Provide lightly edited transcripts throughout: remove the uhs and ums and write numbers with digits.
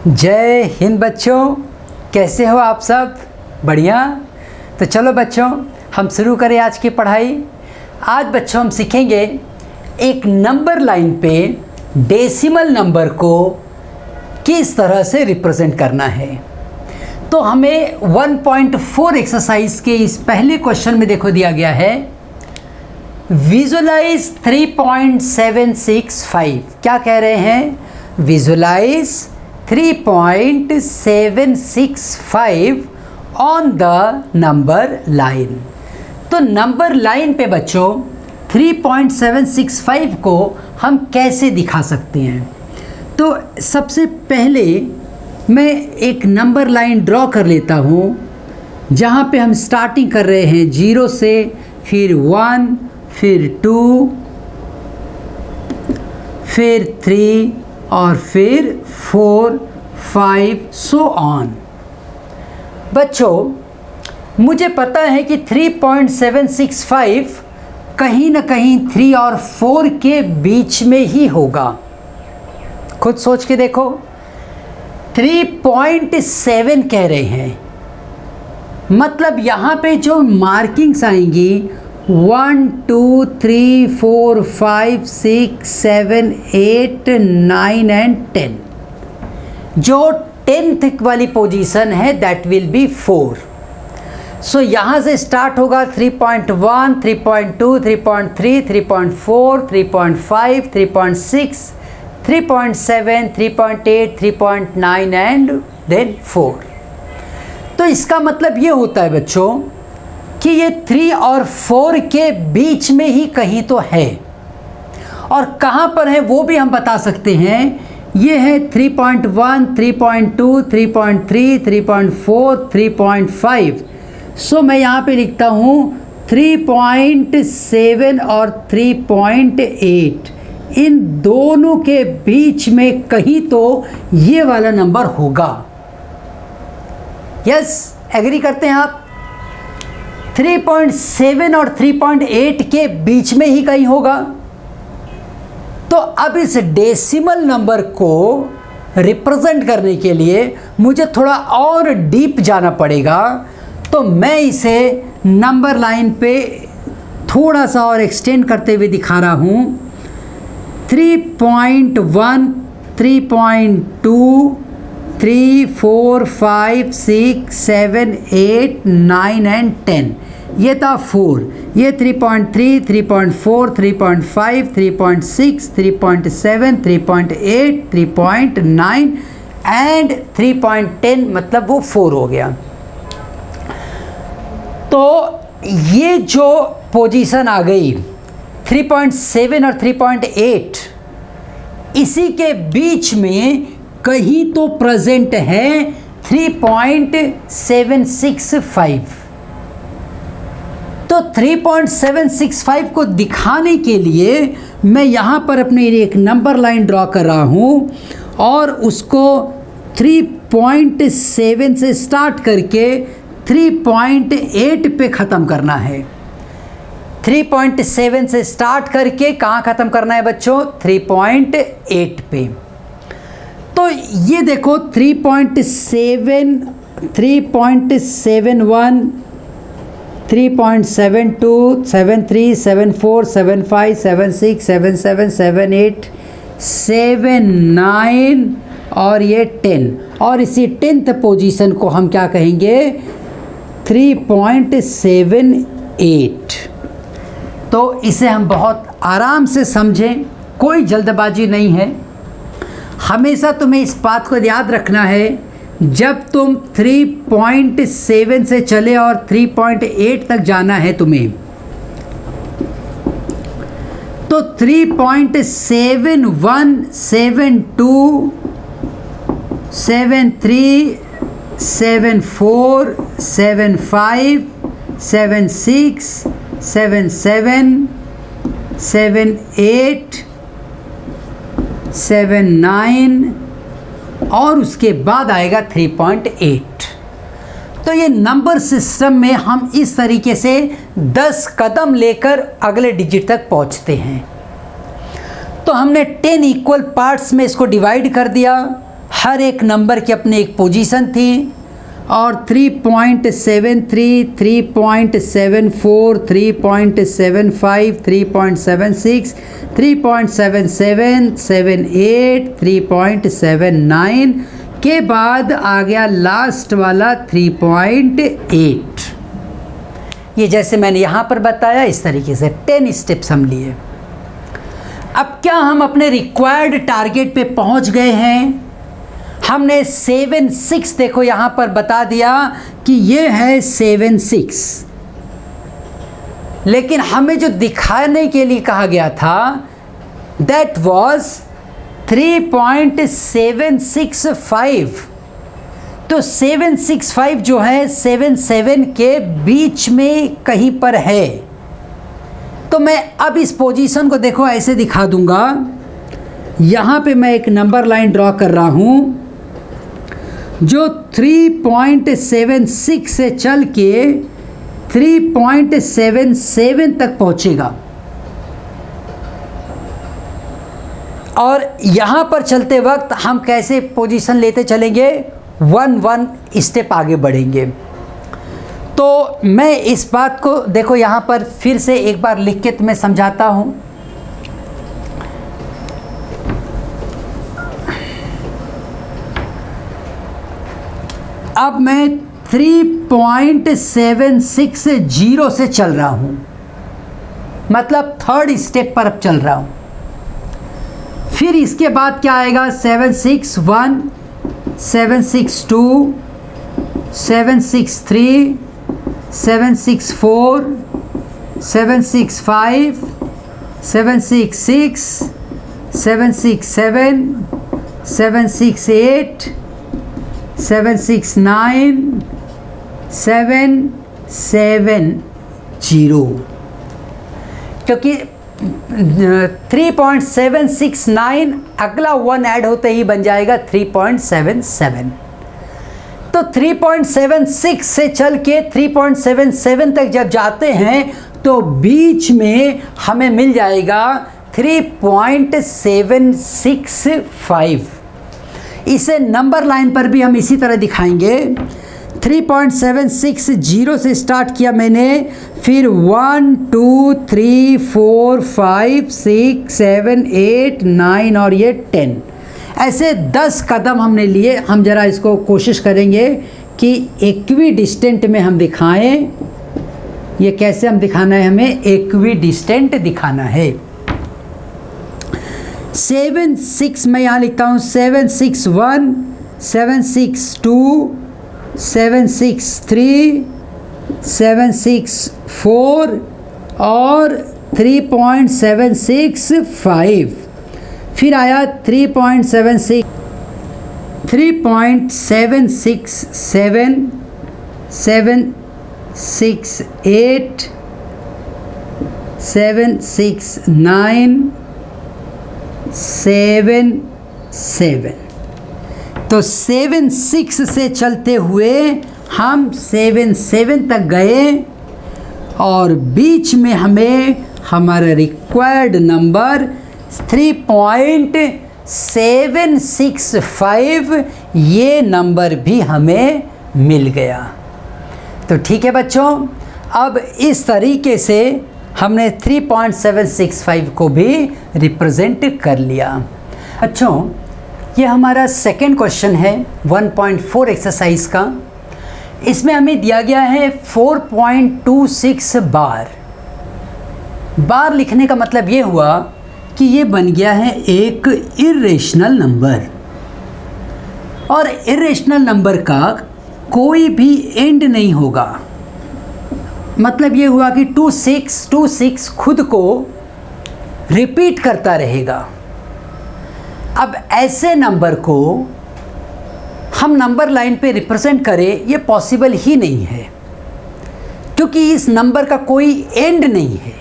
जय हिंद बच्चों, कैसे हो आप सब? बढ़िया। तो चलो बच्चों, हम शुरू करें आज की पढ़ाई। आज बच्चों हम सीखेंगे एक नंबर लाइन पे डेसिमल नंबर को किस तरह से रिप्रेजेंट करना है। तो हमें 1.4 एक्सरसाइज के इस पहले क्वेश्चन में देखो दिया गया है, विजुलाइज 3.765। क्या कह रहे हैं? Visualise 3.765 on the number line. तो नंबर लाइन पे बच्चों 3.765 को हम कैसे दिखा सकते हैं? तो सबसे पहले मैं एक नंबर लाइन ड्रॉ कर लेता हूँ, जहाँ पे हम स्टार्टिंग कर रहे हैं 0 से, फिर 1, फिर 2, फिर 3 और फिर 4, 5 सो ऑन। बच्चों, मुझे पता है कि 3.765 कहीं ना कहीं 3 और 4 के बीच में ही होगा। खुद सोच के देखो, 3.7 कह रहे हैं, मतलब यहाँ पे जो मार्किंग्स आएंगी 1, 2, 3, 4, 5, 6, 7, 8, 9 एंड 10। जो 10th वाली पोजीशन है दैट विल बी 4। सो यहाँ से स्टार्ट होगा 3.1, 3.2, 3.3, 3.4, 3.5, 3.6, 3.7, 3.8, 3.9 एंड देन 4। तो इसका मतलब ये होता है बच्चों कि ये 3 और 4 के बीच में ही कहीं तो है। और कहाँ पर है वो भी हम बता सकते हैं। ये है 3.1, 3.2, 3.3, 3.4, 3.5। सो मैं यहाँ पे लिखता हूँ 3.7 और 3.8। इन दोनों के बीच में कहीं तो ये वाला नंबर होगा। यस, एग्री करते हैं आप? 3.7 और 3.8 के बीच में ही कहीं होगा। तो अब इस डेसिमल नंबर को रिप्रेजेंट करने के लिए मुझे थोड़ा और डीप जाना पड़ेगा। तो मैं इसे नंबर लाइन पे थोड़ा सा और एक्सटेंड करते हुए दिखा रहा हूँ। 3.1, 3.2, 3, 4, 5, 6, 7, 8, 9 एंड 10। ये था 4। ये 3.3, 3.4, 3.5, 3.6, 3.7, 3.8, 3.9 एंड 3.10, मतलब वो 4 हो गया। तो ये जो पोजीशन आ गई 3.7 और 3.8, इसी के बीच में कहीं तो प्रेजेंट है 3.765। तो 3.765 को दिखाने के लिए मैं यहाँ पर अपने एक नंबर लाइन ड्रॉ कर रहा हूँ और उसको 3.7 से स्टार्ट करके 3.8 पे ख़त्म करना है। 3.7 से स्टार्ट करके कहाँ ख़त्म करना है बच्चों? 3.8 पे। तो ये देखो 3.7, 3.71, 3.72, 73, 74, 75, 76, 77, 78, 79 और ये 10। और इसी 10th पोजीशन को हम क्या कहेंगे? 3.78। तो इसे हम बहुत आराम से समझें, कोई जल्दबाजी नहीं है। हमेशा तुम्हें इस बात को याद रखना है, जब तुम 3.7 से चले और 3.8 तक जाना है तुम्हें, तो 3.71, 72, 73, 74, 75, 76, 77, 78, 79 और उसके बाद आएगा 3.8। तो ये नंबर सिस्टम में हम इस तरीके से 10 कदम लेकर अगले डिजिट तक पहुंचते हैं। तो हमने 10 इक्वल पार्ट्स में इसको डिवाइड कर दिया। हर एक नंबर की अपनी एक पोजीशन थी और 3.73, 3.74, 3.75, 3.76, 3.77, 78, 3.79 के बाद आ गया लास्ट वाला 3.8। ये जैसे मैंने यहाँ पर बताया इस तरीके से 10 स्टेप्स हम लिए। अब क्या हम अपने रिक्वायर्ड टारगेट पे पहुँच गए हैं? हमने 7-6 देखो यहाँ पर बता दिया कि ये है 7-6, लेकिन हमें जो दिखाने के लिए कहा गया था दैट वाज 3.765। तो 765 जो है 77 के बीच में कहीं पर है। तो मैं अब इस पोजीशन को देखो ऐसे दिखा दूंगा। यहाँ पे मैं एक नंबर लाइन ड्रॉ कर रहा हूँ जो 3.76 से चल के 3.77 तक पहुँचेगा, और यहाँ पर चलते वक्त हम कैसे पोजीशन लेते चलेंगे, 1 स्टेप आगे बढ़ेंगे। तो मैं इस बात को देखो यहाँ पर फिर से एक बार लिख के तुम्हें समझाता हूँ। अब मैं 3.760 से चल रहा हूँ, मतलब थर्ड स्टेप पर अब चल रहा हूँ। फिर इसके बाद क्या आएगा, 761, 762, 763, 764, 765, 766, 767, 768, 769, 770, क्योंकि 3.769 अगला 1 ऐड होते ही बन जाएगा 3.77। तो 3.76 से चल के 3.77 तक जब जाते हैं तो बीच में हमें मिल जाएगा 3.765। इसे नंबर लाइन पर भी हम इसी तरह दिखाएंगे। 3.760 से स्टार्ट किया मैंने, फिर 1 2 3 4 5 6 7 8 9 और ये 10, ऐसे 10 कदम हमने लिए। हम ज़रा इसको कोशिश करेंगे कि इक्वी डिस्टेंट में हम दिखाएं। ये कैसे हम दिखाना है, हमें इक्वी डिस्टेंट दिखाना है। 7-6 मैं यहाँ लिखता हूँ, 761, 762, 763, 764 और 3.765। फिर आया 3.76, 3.767, 768, 769, 7 तो 7-6 से चलते हुए हम 7 तक गए और बीच में हमें हमारा रिक्वायर्ड नंबर 3.765 ये नंबर भी हमें मिल गया। तो ठीक है बच्चों, अब इस तरीके से हमने 3.765 को भी रिप्रेजेंट कर लिया। बच्चों, ये हमारा सेकंड क्वेश्चन है 1.4 एक्सरसाइज का। इसमें हमें दिया गया है 4.26 बार। बार लिखने का मतलब ये हुआ कि ये बन गया है एक इर्रेशनल नंबर, और इर्रेशनल नंबर का कोई भी एंड नहीं होगा। मतलब ये हुआ कि 2626 खुद को रिपीट करता रहेगा। अब ऐसे नंबर को हम नंबर लाइन पे रिप्रेजेंट करें, ये पॉसिबल ही नहीं है, क्योंकि इस नंबर का कोई एंड नहीं है।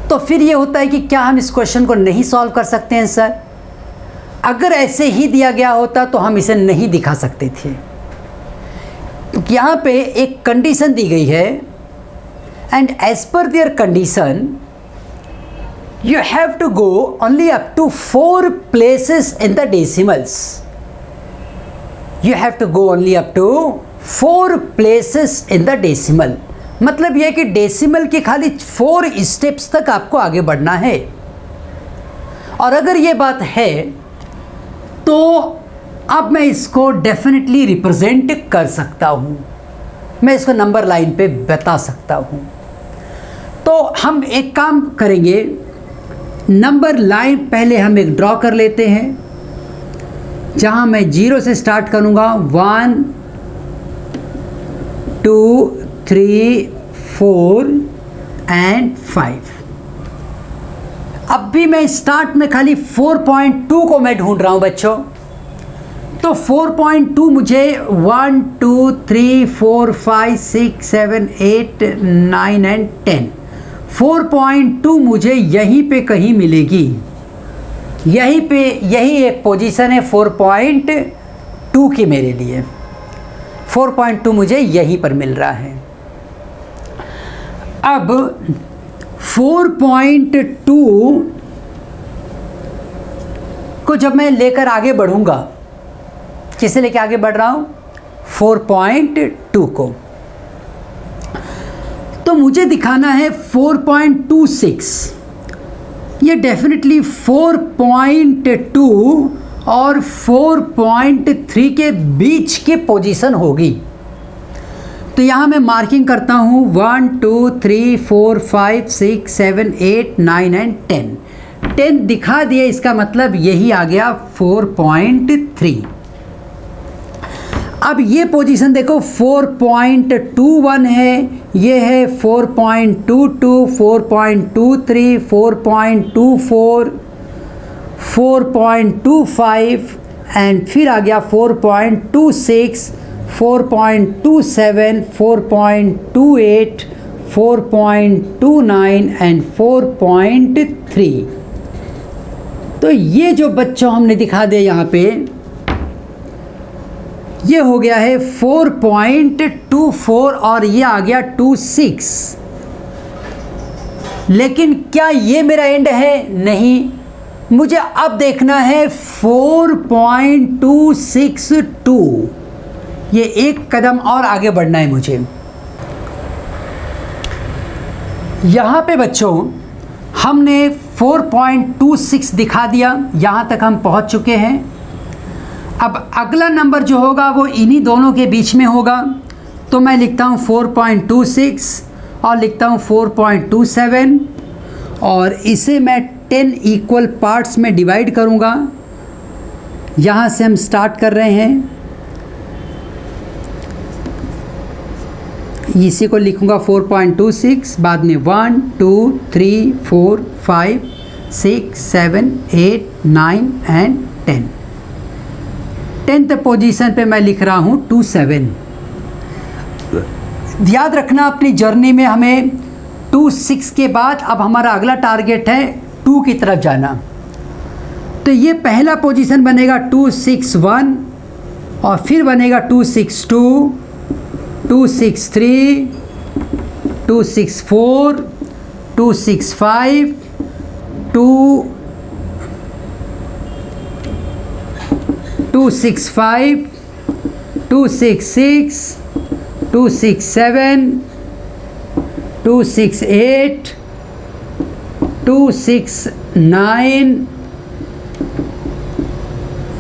तो फिर ये होता है कि क्या हम इस क्वेश्चन को नहीं सॉल्व कर सकते हैं सर? अगर ऐसे ही दिया गया होता तो हम इसे नहीं दिखा सकते थे। तो यहाँ पे एक कंडीशन दी गई है, एंड एज पर their condition you have to go only up to 4 places in the decimals. You have to go only up to 4 places in the decimal. मतलब यह कि डेसिमल के खाली 4 स्टेप्स तक आपको आगे बढ़ना है। और अगर ये बात है तो अब मैं इसको डेफिनेटली रिप्रेजेंट कर सकता हूँ, मैं इसको नंबर लाइन पे बता सकता हूँ। तो हम एक काम करेंगे, नंबर लाइन पहले हम एक ड्रॉ कर लेते हैं, जहाँ मैं 0 से स्टार्ट करूँगा, 1 2 3 4 एंड 5। अब भी मैं स्टार्ट में खाली 4.2 को मैं ढूंढ रहा हूँ बच्चों। तो 4.2 मुझे 1 2 3 4 5 6 7 8 9 एंड 10, 4.2 मुझे यहीं पे कहीं मिलेगी। यहीं पे यही एक पोजीशन है 4.2 की मेरे लिए। 4.2 मुझे यहीं पर मिल रहा है। अब 4.2 को जब मैं लेकर आगे बढ़ूंगा, किसे लेकर आगे बढ़ रहा हूं? 4.2 को। तो मुझे दिखाना है 4.26। ये डेफिनेटली 4.2 और 4.3 के बीच की पोजीशन होगी। तो यहाँ मैं मार्किंग करता हूँ 1 2 3 4 5 6 7 8 9 एंड 10। 10 दिखा दिया, इसका मतलब यही आ गया 4.3। अब ये पोजीशन देखो 4.21 है, ये है 4.22, 4.23, 4.24, 4.25 एंड फिर आ गया 4.26, 4.27, 4.28, 4.29 एंड 4.3। तो ये जो बच्चों हमने दिखा दिया यहाँ पे, ये हो गया है 4.24 और ये आ गया 26। लेकिन क्या ये मेरा एंड है? नहीं, मुझे अब देखना है 4.262। ये एक कदम और आगे बढ़ना है मुझे। यहाँ पे बच्चों हमने 4.26 दिखा दिया, यहाँ तक हम पहुँच चुके हैं। अब अगला नंबर जो होगा वो इन्हीं दोनों के बीच में होगा। तो मैं लिखता हूँ 4.26 और लिखता हूँ 4.27 और इसे मैं 10 इक्वल पार्ट्स में डिवाइड करूँगा। यहाँ से हम स्टार्ट कर रहे हैं, इसी को लिखूँगा 4.26, बाद में 1 2 3 4 5 6 7 8 9 एंड 10। 10th पोजीशन पे मैं लिख रहा हूँ 27। याद रखना अपनी जर्नी में हमें 26 के बाद अब हमारा अगला टारगेट है 2 की तरफ जाना। तो ये पहला पोजीशन बनेगा 261 और फिर बनेगा 262, 263, 264, 265, 265, 266, 267, 268, 269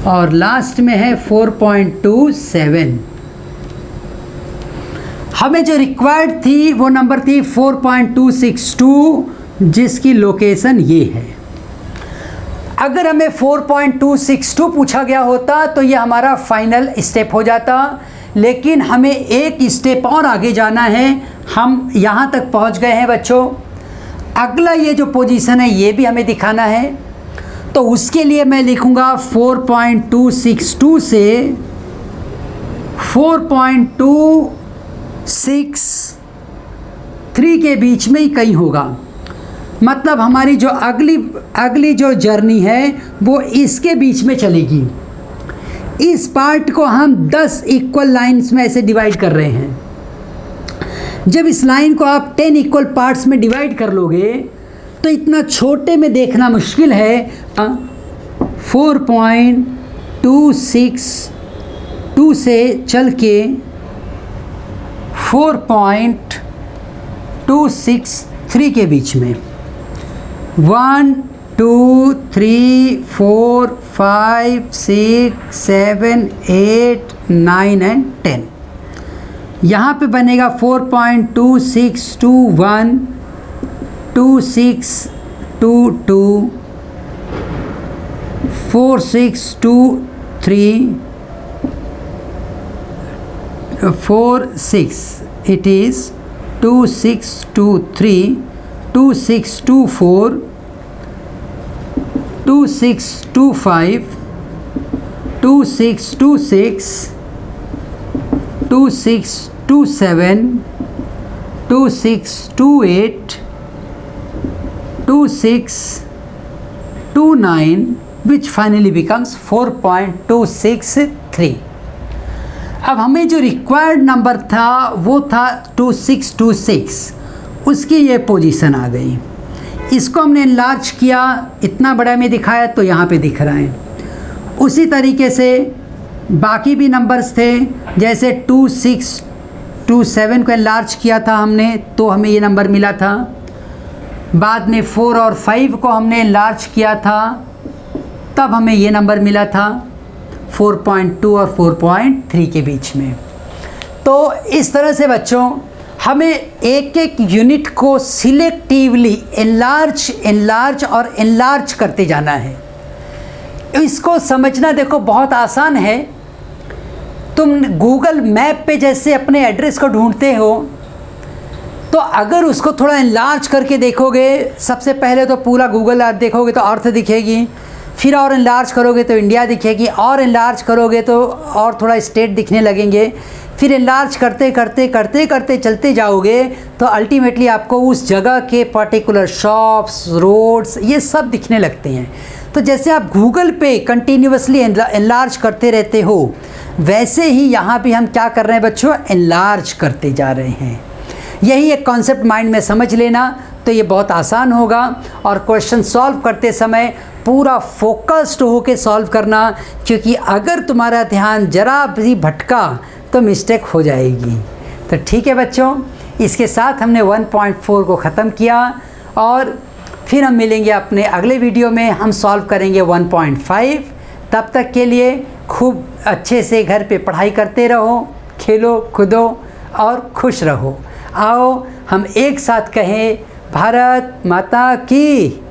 और लास्ट में है 4.27। हमें जो रिक्वायर्ड थी वो नंबर थी 4.262, जिसकी लोकेशन ये है। अगर हमें 4.262 पूछा गया होता तो ये हमारा फाइनल स्टेप हो जाता, लेकिन हमें एक स्टेप और आगे जाना है। हम यहाँ तक पहुँच गए हैं बच्चों। अगला ये जो पोजीशन है ये भी हमें दिखाना है। तो उसके लिए मैं लिखूँगा 4.262 से 4.263 के बीच में ही कहीं होगा। मतलब हमारी जो अगली जो जर्नी है वो इसके बीच में चलेगी। इस पार्ट को हम 10 इक्वल लाइंस में ऐसे डिवाइड कर रहे हैं। जब इस लाइन को आप 10 इक्वल पार्ट्स में डिवाइड कर लोगे तो इतना छोटे में देखना मुश्किल है। 4.262 से चल के 4.263 के बीच में 1 2 3 4 5 6 7 8 9 एंड 10। यहाँ पे बनेगा 4.2621 2622 4623 46, it is 2623 2624 2625 2626 2627 2628 2629 which finally becomes 4.263। अब हमें जो रिक्वायर्ड नंबर था वो था 2626, उसकी ये पोजीशन आ गई। इसको हमने इनलार्ज किया, इतना बड़ा में दिखाया तो यहाँ पे दिख रहा है। उसी तरीके से बाकी भी नंबर्स थे, जैसे 2627 को इनलार्ज किया था हमने तो हमें ये नंबर मिला था। बाद में 4 और 5 को हमने इनलार्ज किया था तब हमें ये नंबर मिला था 4.2 और 4.3 के बीच में। तो इस तरह से बच्चों हमें एक एक यूनिट को सिलेक्टिवली एनलार्ज और एनलार्ज करते जाना है। इसको समझना देखो बहुत आसान है। तुम गूगल मैप पे जैसे अपने एड्रेस को ढूंढते हो तो अगर उसको थोड़ा एनलार्ज करके देखोगे, सबसे पहले तो पूरा गूगल अर्थ देखोगे तो अर्थ दिखेगी, फिर और एनलार्ज करोगे तो इंडिया दिखेगी, और एनलार्ज करोगे तो और थोड़ा स्टेट दिखने लगेंगे, फिर एनलार्ज करते करते करते करते चलते जाओगे तो अल्टीमेटली आपको उस जगह के पर्टिकुलर शॉप्स, रोड्स, ये सब दिखने लगते हैं। तो जैसे आप गूगल पे कंटिन्यूसली एनलार्ज करते रहते हो, वैसे ही यहाँ भी हम क्या कर रहे हैं बच्चों, एनलार्ज करते जा रहे हैं। यही एक कॉन्सेप्ट माइंड में समझ लेना तो ये बहुत आसान होगा। और क्वेश्चन सॉल्व करते समय पूरा फोकस्ड होके सॉल्व करना, क्योंकि अगर तुम्हारा ध्यान जरा भी भटका तो मिस्टेक हो जाएगी। तो ठीक है बच्चों, इसके साथ हमने 1.4 को ख़त्म किया और फिर हम मिलेंगे अपने अगले वीडियो में। हम सॉल्व करेंगे 1.5। तब तक के लिए खूब अच्छे से घर पे पढ़ाई करते रहो, खेलो कूदो और खुश रहो। आओ हम एक साथ कहें, भारत माता की।